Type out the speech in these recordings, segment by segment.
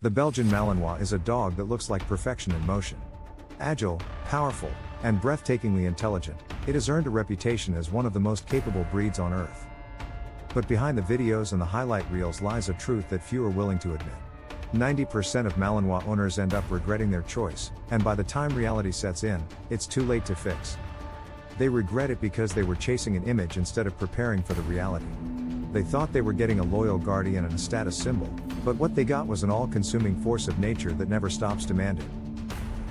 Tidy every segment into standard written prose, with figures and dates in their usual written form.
The Belgian Malinois is a dog that looks like perfection in motion. Agile, powerful, and breathtakingly intelligent, it has earned a reputation as one of the most capable breeds on earth. But behind the videos and the highlight reels lies a truth that few are willing to admit. 90% of Malinois owners end up regretting their choice, and by the time reality sets in, it's too late to fix. They regret it because they were chasing an image instead of preparing for the reality. They thought they were getting a loyal guardian and a status symbol, but what they got was an all-consuming force of nature that never stops demanding.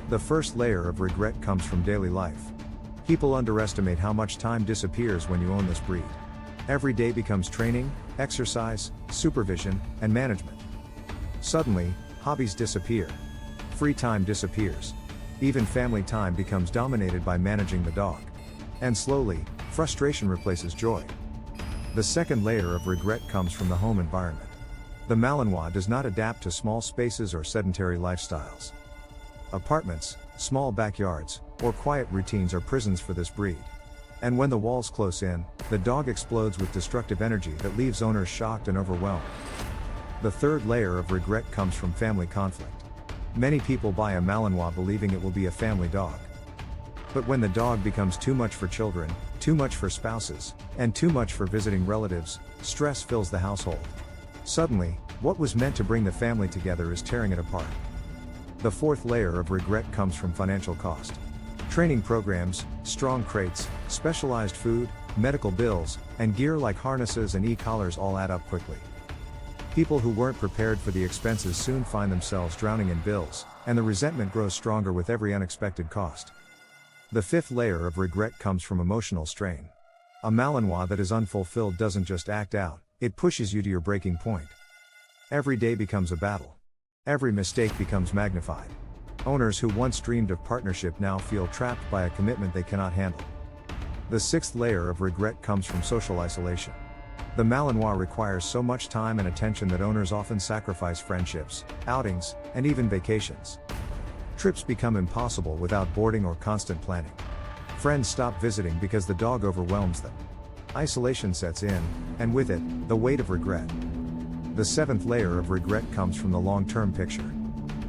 The first layer of regret comes from daily life. People underestimate how much time disappears when you own this breed. Every day becomes training, exercise, supervision, and management. Suddenly, hobbies disappear. Free time disappears. Even family time becomes dominated by managing the dog. And slowly, frustration replaces joy. The second layer of regret comes from the home environment. The Malinois does not adapt to small spaces or sedentary lifestyles. Apartments, small backyards, or quiet routines are prisons for this breed. And when the walls close in, the dog explodes with destructive energy that leaves owners shocked and overwhelmed. The third layer of regret comes from family conflict. Many people buy a Malinois believing it will be a family dog. But when the dog becomes too much for children, too much for spouses, and too much for visiting relatives, stress fills the household. Suddenly, what was meant to bring the family together is tearing it apart. The fourth layer of regret comes from financial cost. Training programs, strong crates, specialized food, medical bills, and gear like harnesses and e-collars all add up quickly. People who weren't prepared for the expenses soon find themselves drowning in bills, and the resentment grows stronger with every unexpected cost. The fifth layer of regret comes from emotional strain. A Malinois that is unfulfilled doesn't just act out, it pushes you to your breaking point. Every day becomes a battle. Every mistake becomes magnified. Owners who once dreamed of partnership now feel trapped by a commitment they cannot handle. The sixth layer of regret comes from social isolation. The Malinois requires so much time and attention that owners often sacrifice friendships, outings, and even vacations. Trips become impossible without boarding or constant planning. Friends stop visiting because the dog overwhelms them. Isolation sets in, and with it, the weight of regret. The seventh layer of regret comes from the long-term picture.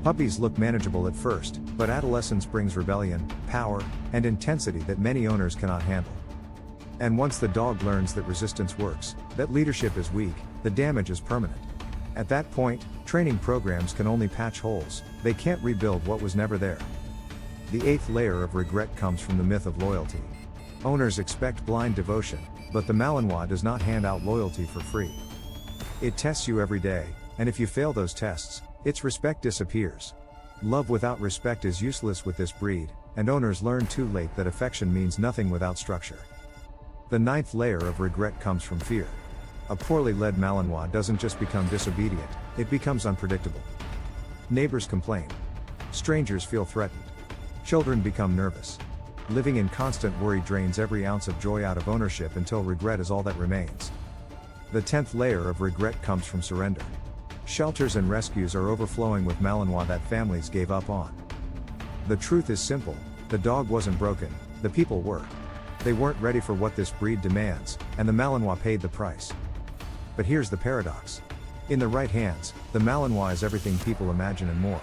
Puppies look manageable at first, but adolescence brings rebellion, power, and intensity that many owners cannot handle. And once the dog learns that resistance works, that leadership is weak, the damage is permanent. At that point, training programs can only patch holes, they can't rebuild what was never there. The eighth layer of regret comes from the myth of loyalty. Owners expect blind devotion, but the Malinois does not hand out loyalty for free. It tests you every day, and if you fail those tests, its respect disappears. Love without respect is useless with this breed, and owners learn too late that affection means nothing without structure. The ninth layer of regret comes from fear. A poorly led Malinois doesn't just become disobedient, it becomes unpredictable. Neighbors complain. Strangers feel threatened. Children become nervous. Living in constant worry drains every ounce of joy out of ownership until regret is all that remains. The 10th layer of regret comes from surrender. Shelters and rescues are overflowing with Malinois that families gave up on. The truth is simple, the dog wasn't broken, the people were. They weren't ready for what this breed demands, and the Malinois paid the price. But here's the paradox. In the right hands, the Malinois is everything people imagine and more.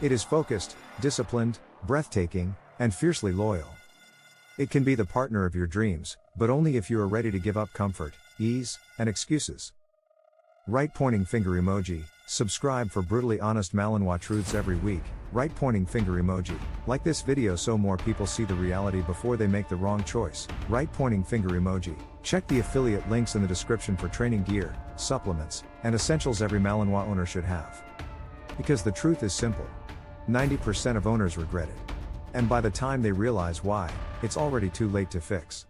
It is focused, disciplined, breathtaking, and fiercely loyal. It can be the partner of your dreams, but only if you are ready to give up comfort, ease, and excuses. Right pointing finger emoji, subscribe for brutally honest Malinois truths every week. Right pointing finger emoji, like this video so more people see the reality before they make the wrong choice. Right pointing finger emoji, check the affiliate links in the description for training gear, supplements, and essentials every Malinois owner should have. Because the truth is simple. 90% of owners regret it. And by the time they realize why, it's already too late to fix.